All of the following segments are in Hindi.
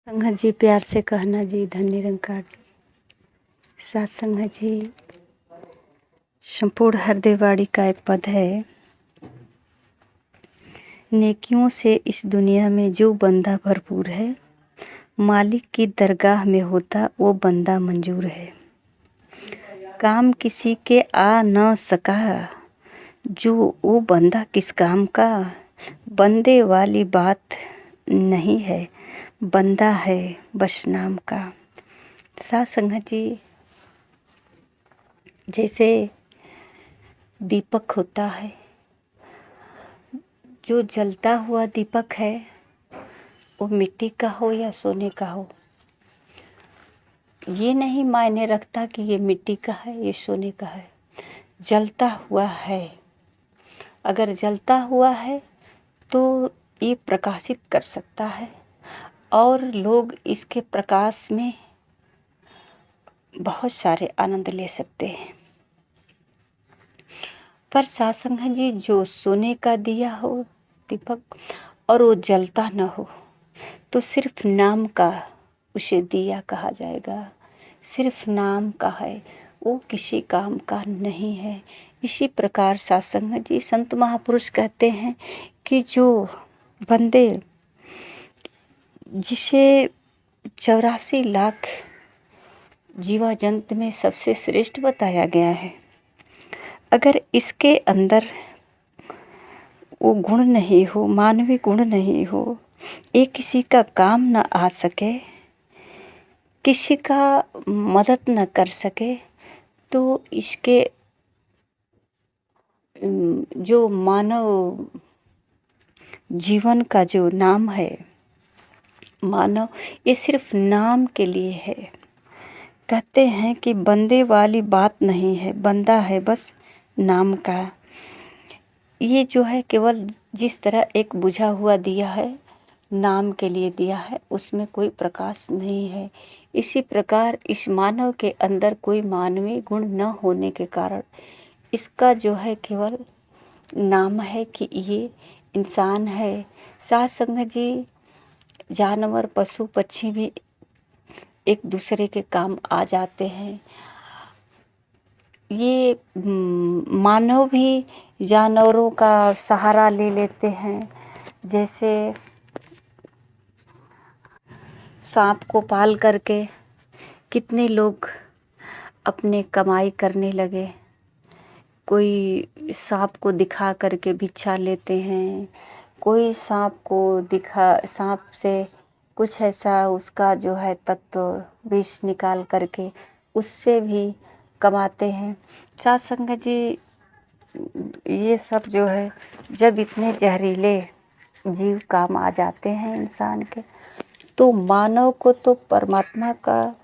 संगत जी प्यार से कहना जी, धन निरंकार जी। सात संगत जी, संपूर्ण हृदयवाणी का एक पद है। नेकियों से इस दुनिया में जो बंदा भरपूर है, मालिक की दरगाह में होता वो बंदा मंजूर है। काम किसी के आ न सका, जो वो बंदा किस काम का। बंदे वाली बात नहीं है, बंदा है बस नाम का। सात संगत जी, जैसे दीपक होता है, जो जलता हुआ दीपक है वो मिट्टी का हो या सोने का हो, ये नहीं मायने रखता कि ये मिट्टी का है ये सोने का है। जलता हुआ है, अगर जलता हुआ है तो ये प्रकाशित कर सकता है और लोग इसके प्रकाश में बहुत सारे आनंद ले सकते हैं। पर सासंग जी, जो सोने का दिया हो दीपक और वो जलता न हो तो सिर्फ नाम का उसे दिया कहा जाएगा, सिर्फ नाम का है, वो किसी काम का नहीं है। इसी प्रकार सासंग जी, संत महापुरुष कहते हैं कि जो बंदे जिसे 84 लाख जीवा जंत में सबसे श्रेष्ठ बताया गया है, अगर इसके अंदर वो गुण नहीं हो, मानवीय गुण नहीं हो, ये किसी का काम न आ सके, किसी का मदद न कर सके, तो इसके जो मानव जीवन का जो नाम है, मानव ये सिर्फ नाम के लिए है। कहते हैं कि बंदे वाली बात नहीं है, बंदा है बस नाम का। ये जो है केवल जिस तरह एक बुझा हुआ दिया है, नाम के लिए दिया है, उसमें कोई प्रकाश नहीं है। इसी प्रकार इस मानव के अंदर कोई मानवीय गुण न होने के कारण इसका जो है केवल नाम है कि ये इंसान है। साथ संगत जी, जानवर पशु पक्षी भी एक दूसरे के काम आ जाते हैं। ये मानव भी जानवरों का सहारा ले लेते हैं। जैसे सांप को पाल करके कितने लोग अपने कमाई करने लगे। कोई सांप को दिखा करके भिक्षा लेते हैं, कोई सांप से कुछ ऐसा उसका जो है तत्व विष निकाल करके उससे भी कमाते हैं। साथ संगत जी, ये सब जो है जब इतने जहरीले जीव काम आ जाते हैं इंसान के, तो मानव को तो परमात्मा का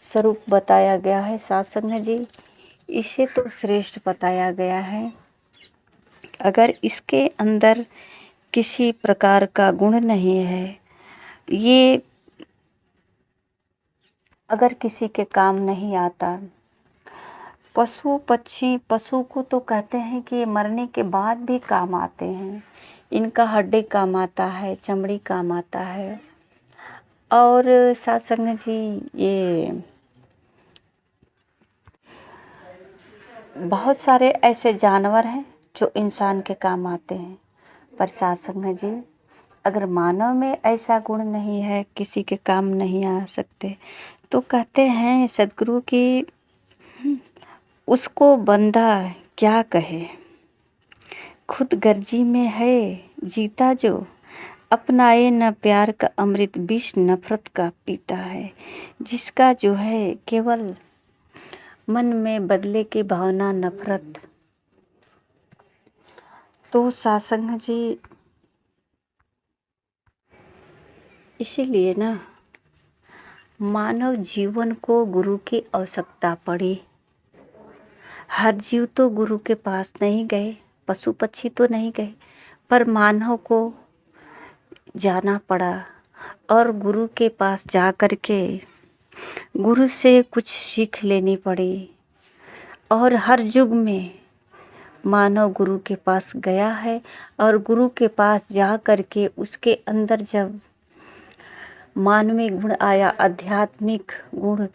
स्वरूप बताया गया है। साथ संगत जी, इसे तो श्रेष्ठ बताया गया है। अगर इसके अंदर किसी प्रकार का गुण नहीं है, ये अगर किसी के काम नहीं आता। पशु पक्षी, पशु को तो कहते हैं कि ये मरने के बाद भी काम आते हैं, इनका हड्डी काम आता है, चमड़ी काम आता है। और साथ संगत जी, ये बहुत सारे ऐसे जानवर हैं जो इंसान के काम आते हैं। पर साथ संगत जी, अगर मानव में ऐसा गुण नहीं है, किसी के काम नहीं आ सकते, तो कहते हैं सदगुरु की उसको बंदा क्या कहे। खुद गर्जी में है जीता जो, अपनाए न प्यार का अमृत विष नफरत का पीता है। जिसका जो है केवल मन में बदले की भावना नफरत, तो सासंग जी, इसीलिए ना मानव जीवन को गुरु की आवश्यकता पड़ी। हर जीव तो गुरु के पास नहीं गए, पशु पक्षी तो नहीं गए, पर मानव को जाना पड़ा और गुरु के पास जा कर के गुरु से कुछ सीख लेनी पड़ी। और हर युग में मानव गुरु के पास गया है और गुरु के पास जा कर के उसके अंदर जब मानवीय गुण आया, आध्यात्मिक गुण,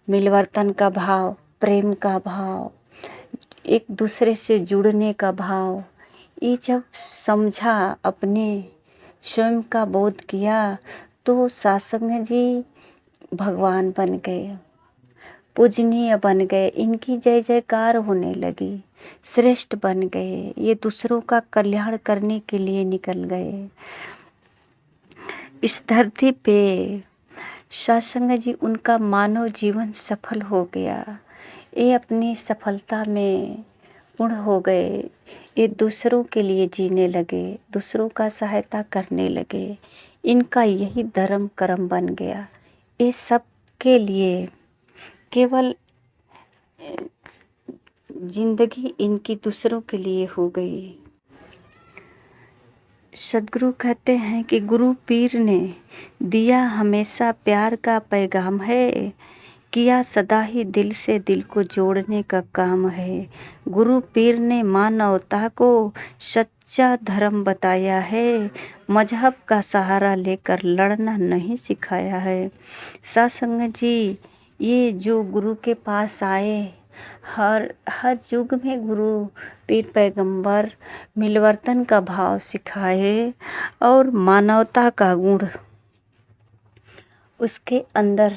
मिलवर्तन का भाव, प्रेम का भाव, एक दूसरे से जुड़ने का भाव, ये जब समझा, अपने स्वयं का बोध किया, तो सत्संग जी भगवान बन गए, पूजनीय बन गए, इनकी जय जयकार होने लगी, श्रेष्ठ बन गए, ये दूसरों का कल्याण करने के लिए निकल गए। इस धरती पे सत्संग जी, उनका मानव जीवन सफल हो गया। ये अपनी सफलता में पूर्ण हो गए। ये दूसरों के लिए जीने लगे, दूसरों का सहायता करने लगे। इनका यही धर्म कर्म बन गया। ये सब के लिए केवल जिंदगी इनकी दूसरों के लिए हो गई। सदगुरु कहते हैं कि गुरु पीर ने दिया हमेशा प्यार का पैगाम है, किया सदा ही दिल से दिल को जोड़ने का काम है। गुरु पीर ने मानवता को सच्चा धर्म बताया है, मजहब का सहारा लेकर लड़ना नहीं सिखाया है। सत्संग जी, ये जो गुरु के पास आए, हर युग में गुरु पीर पैगंबर मिलवर्तन का भाव सिखाए और मानवता का गुण उसके अंदर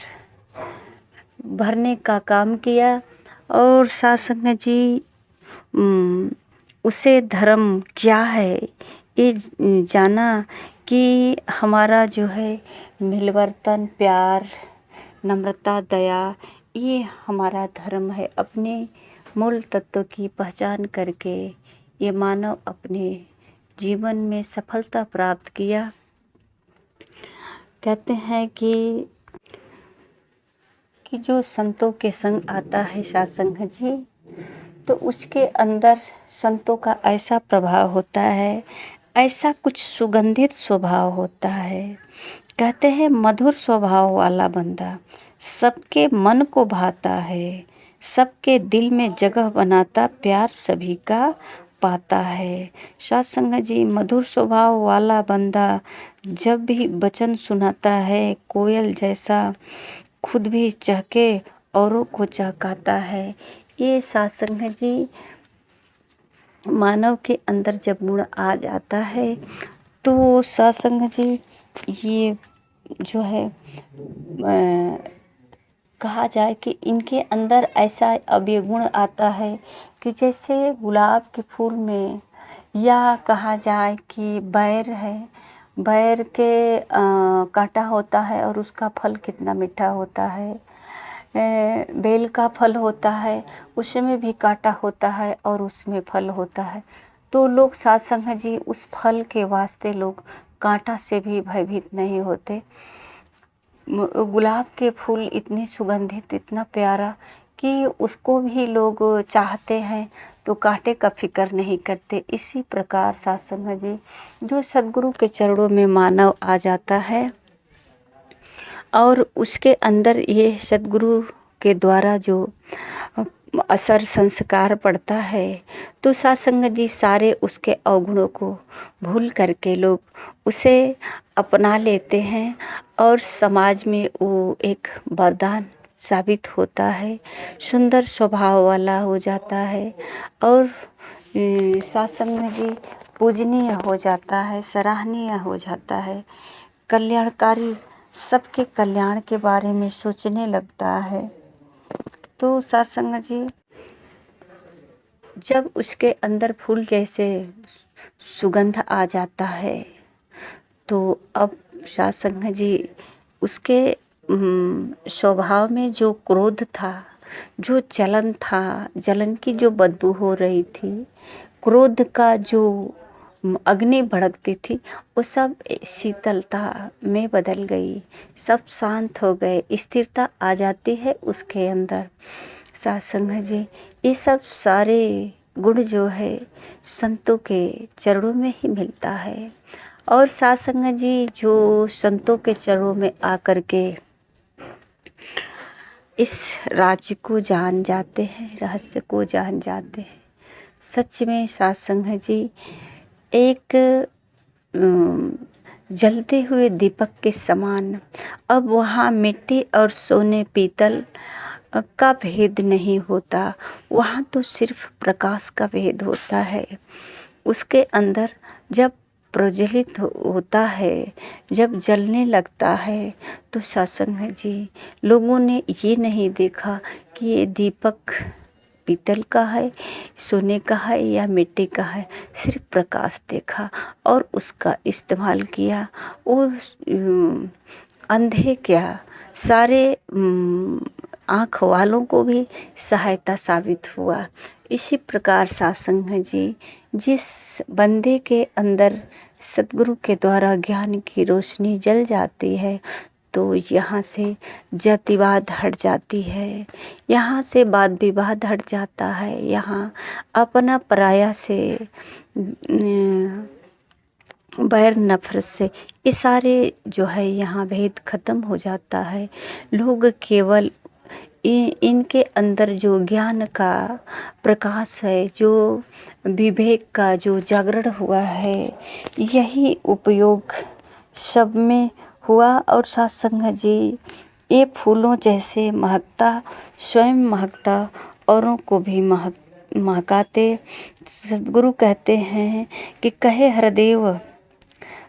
भरने का काम किया। और सत्संग जी उसे धर्म क्या है ये जाना कि हमारा जो है मिलवर्तन, प्यार, नम्रता, दया, ये हमारा धर्म है। अपने मूल तत्व की पहचान करके ये मानव अपने जीवन में सफलता प्राप्त किया। कहते हैं कि जो संतों के संग आता है सत्संग जी, तो उसके अंदर संतों का ऐसा प्रभाव होता है, ऐसा कुछ सुगंधित स्वभाव होता है। कहते हैं मधुर स्वभाव वाला बंदा सबके मन को भाता है, सबके दिल में जगह बनाता, प्यार सभी का पाता है। सत्संग जी, मधुर स्वभाव वाला बंदा जब भी वचन सुनाता है, कोयल जैसा खुद भी चहके औरों को चहकाता है। ये सत्संग जी, मानव के अंदर जब गुण आ जाता है तो सत्संग जी ये जो है कहा जाए कि इनके अंदर ऐसा अवगुण आता है कि जैसे गुलाब के फूल में, या कहा जाए कि बैर है, बैर के कांटा होता है और उसका फल कितना मीठा होता है। बेल का फल होता है, उसमें भी कांटा होता है और उसमें फल होता है। तो लोग सत्संग जी उस फल के वास्ते लोग कांटा से भी भयभीत नहीं होते। गुलाब के फूल इतनी सुगंधित, इतना प्यारा कि उसको भी लोग चाहते हैं, तो कांटे का फिक्र नहीं करते। इसी प्रकार सत्संग जी, जो सद्गुरु के चरणों में मानव आ जाता है और उसके अंदर ये सद्गुरु के द्वारा जो असर संस्कार पड़ता है, तो सत्संग जी सारे उसके अवगुणों को भूल करके लोग उसे अपना लेते हैं और समाज में वो एक वरदान साबित होता है, सुंदर स्वभाव वाला हो जाता है और सत्संग जी पूजनीय हो जाता है, सराहनीय हो जाता है, कल्याणकारी, सबके कल्याण के बारे में सोचने लगता है। तो सत्संग जी जब उसके अंदर फूल जैसे सुगंध आ जाता है, तो अब सत्संग जी उसके स्वभाव में जो क्रोध था, जो जलन था, जलन की जो बदबू हो रही थी, क्रोध का जो अग्नि भड़कती थी, वो सब शीतलता में बदल गई, सब शांत हो गए, स्थिरता आ जाती है उसके अंदर। सत्संग जी, ये सब सारे गुण जो है संतों के चरणों में ही मिलता है। और सत्संग जी जो संतों के चरणों में आकर के इस राज्य को जान जाते हैं, रहस्य को जान जाते हैं, सच में सत्संग जी एक जलते हुए दीपक के समान। अब वहाँ मिट्टी और सोने पीतल का भेद नहीं होता, वहाँ तो सिर्फ प्रकाश का भेद होता है। उसके अंदर जब प्रज्वलित होता है, जब जलने लगता है, तो सत्संग जी लोगों ने ये नहीं देखा कि ये दीपक पीतल का है, सोने का है या मिट्टी का है, सिर्फ प्रकाश देखा और उसका इस्तेमाल किया। वो अंधे क्या, सारे आँख वालों को भी सहायता साबित हुआ। इसी प्रकार सत्संग जी, जिस बंदे के अंदर सतगुरु के द्वारा ज्ञान की रोशनी जल जाती है, तो यहाँ से जातिवाद हट जाती है, यहाँ से वाद विवाद हट जाता है, यहाँ अपना पराया से बैर नफरत से ये सारे जो है यहाँ भेद खत्म हो जाता है। लोग केवल इनके अंदर जो ज्ञान का प्रकाश है, जो विवेक का जो जागरण हुआ है, यही उपयोग सब में हुआ। और सत्संग जी ये फूलों जैसे महकता, स्वयं महकता, औरों को भी महकाते। सद्गुरु कहते हैं कि कहे हरदेव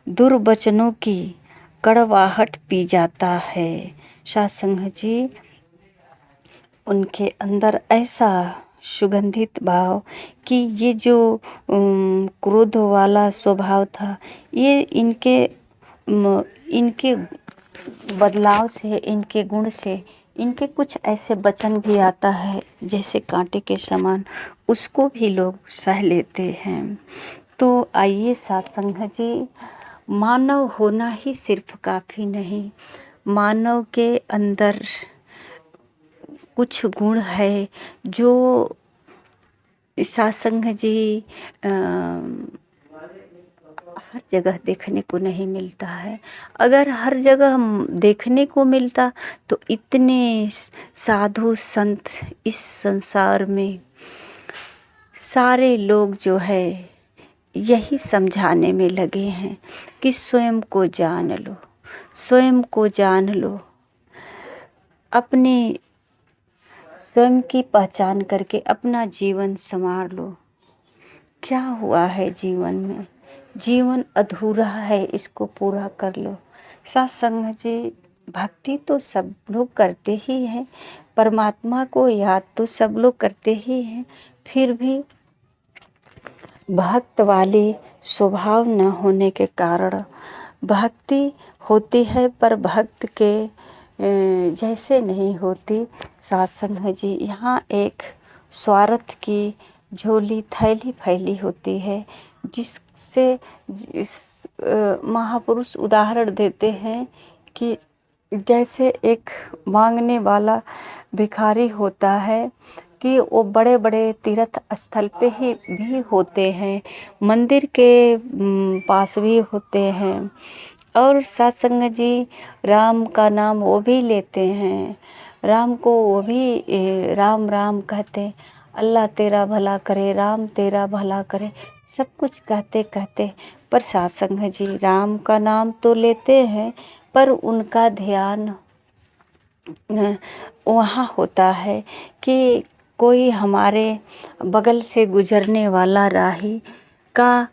दुर्वचनों की कड़वाहट पी जाता है। सत्संग जी उनके अंदर ऐसा सुगंधित भाव कि ये जो क्रोध वाला स्वभाव था, ये इनके बदलाव से, इनके गुण से, इनके कुछ ऐसे वचन भी आता है जैसे कांटे के समान, उसको भी लोग सह लेते हैं। तो आइए सत्संग जी, मानव होना ही सिर्फ काफ़ी नहीं, मानव के अंदर कुछ गुण है जो सत्संग जी हर जगह देखने को नहीं मिलता है। अगर हर जगह देखने को मिलता तो इतने साधु संत इस संसार में सारे लोग जो है यही समझाने में लगे हैं कि स्वयं को जान लो, स्वयं को जान लो, अपने स्वयं की पहचान करके अपना जीवन संवार लो। क्या हुआ है जीवन में, जीवन अधूरा है, इसको पूरा कर लो। सत्संग जी भक्ति तो सब लोग करते ही हैं, परमात्मा को याद तो सब लोग करते ही हैं, फिर भी भक्त वाले स्वभाव न होने के कारण भक्ति होती है पर भक्त के जैसे नहीं होती। सत्संग जी यहाँ एक स्वार्थ की झोली थैली फैली होती है, जिससे महापुरुष उदाहरण देते हैं कि जैसे एक मांगने वाला भिखारी होता है कि वो बड़े बड़े तीर्थ स्थल पे ही भी होते हैं, मंदिर के पास भी होते हैं, और सत्संग जी राम का नाम वो भी लेते हैं, राम को वो भी राम राम कहते, अल्लाह तेरा भला करे, राम तेरा भला करे, सब कुछ कहते कहते, पर सत्संग जी राम का नाम तो लेते हैं पर उनका ध्यान वहाँ होता है कि कोई हमारे बगल से गुजरने वाला राही का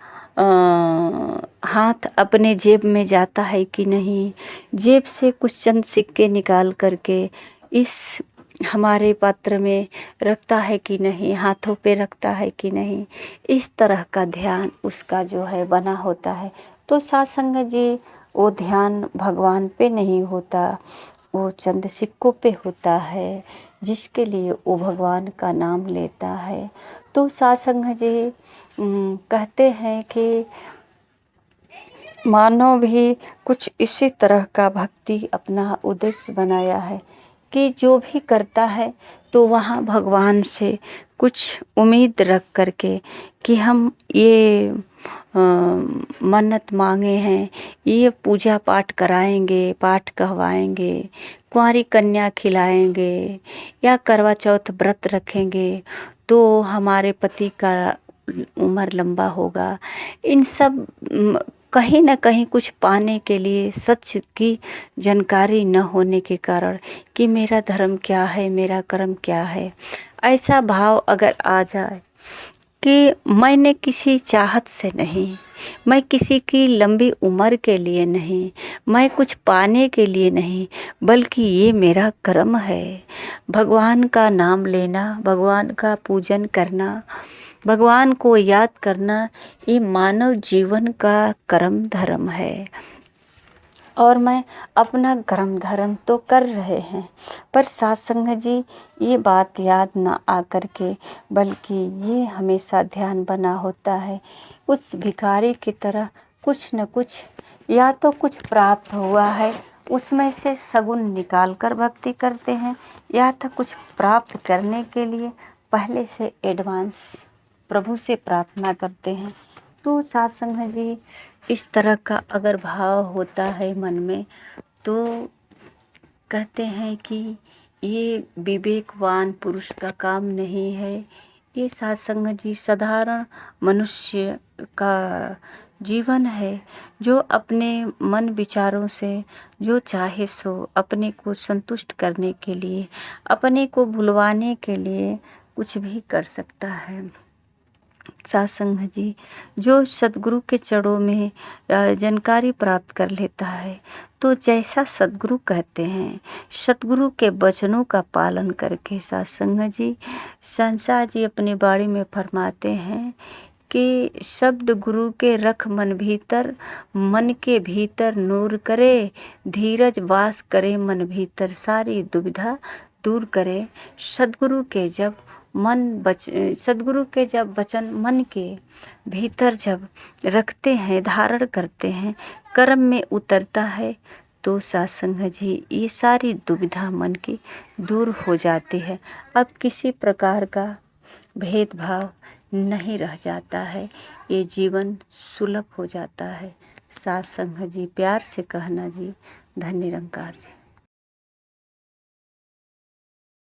हाथ अपने जेब में जाता है कि नहीं, जेब से कुछ चंद सिक्के निकाल करके इस हमारे पात्र में रखता है कि नहीं, हाथों पे रखता है कि नहीं, इस तरह का ध्यान उसका जो है बना होता है। तो सत्संग जी वो ध्यान भगवान पे नहीं होता, वो चंद सिक्कों पे होता है, जिसके लिए वो भगवान का नाम लेता है। तो सत्संग जी कहते हैं कि मानव भी कुछ इसी तरह का भक्ति अपना उद्देश्य बनाया है कि जो भी करता है तो वहाँ भगवान से कुछ उम्मीद रख करके कि हम ये मन्नत मांगे हैं, ये पूजा पाठ कराएंगे, पाठ कहवाएंगे, कुंवारी कन्या खिलाएंगे या करवा चौथ व्रत रखेंगे तो हमारे पति का उम्र लंबा होगा। इन सब कहीं न कहीं कुछ पाने के लिए सच की जानकारी न होने के कारण कि मेरा धर्म क्या है, मेरा कर्म क्या है, ऐसा भाव अगर आ जाए कि मैंने किसी चाहत से नहीं, मैं किसी की लंबी उम्र के लिए नहीं, मैं कुछ पाने के लिए नहीं, बल्कि ये मेरा कर्म है। भगवान का नाम लेना, भगवान का पूजन करना, भगवान को याद करना, ये मानव जीवन का कर्म धर्म है। और मैं अपना कर्म धर्म तो कर रहे हैं, पर साथ संगत जी ये बात याद ना आकर के, बल्कि ये हमेशा ध्यान बना होता है उस भिखारी की तरह कुछ न कुछ, या तो कुछ प्राप्त हुआ है उसमें से सगुन निकाल कर भक्ति करते हैं, या तो कुछ प्राप्त करने के लिए पहले से एडवांस प्रभु से प्रार्थना करते हैं। तो साथ संगत जी इस तरह का अगर भाव होता है मन में, तो कहते हैं कि ये विवेकवान पुरुष का काम नहीं है। ये साथ संगत जी साधारण मनुष्य का जीवन है, जो अपने मन विचारों से जो चाहे सो अपने को संतुष्ट करने के लिए, अपने को भुलवाने के लिए कुछ भी कर सकता है। साथ संगत जी जो सदगुरु के चरणों में जानकारी प्राप्त कर लेता है, तो जैसा सदगुरु कहते हैं, सतगुरु के वचनों का पालन करके साथ संगत जी संसार जी अपनी बाणी में फरमाते हैं कि शब्द गुरु के रख मन भीतर, मन के भीतर नूर करे, धीरज वास करे मन भीतर, सारी दुविधा दूर करे। सदगुरु के जब सदगुरु के जब वचन मन के भीतर जब रखते हैं, धारण करते हैं, कर्म में उतरता है, तो साथ संगत जी ये सारी दुविधा मन की दूर हो जाती है। अब किसी प्रकार का भेदभाव नहीं रह जाता है, ये जीवन सुलभ हो जाता है। साथ संगत जी प्यार से कहना जी, धन्य निरंकार जी।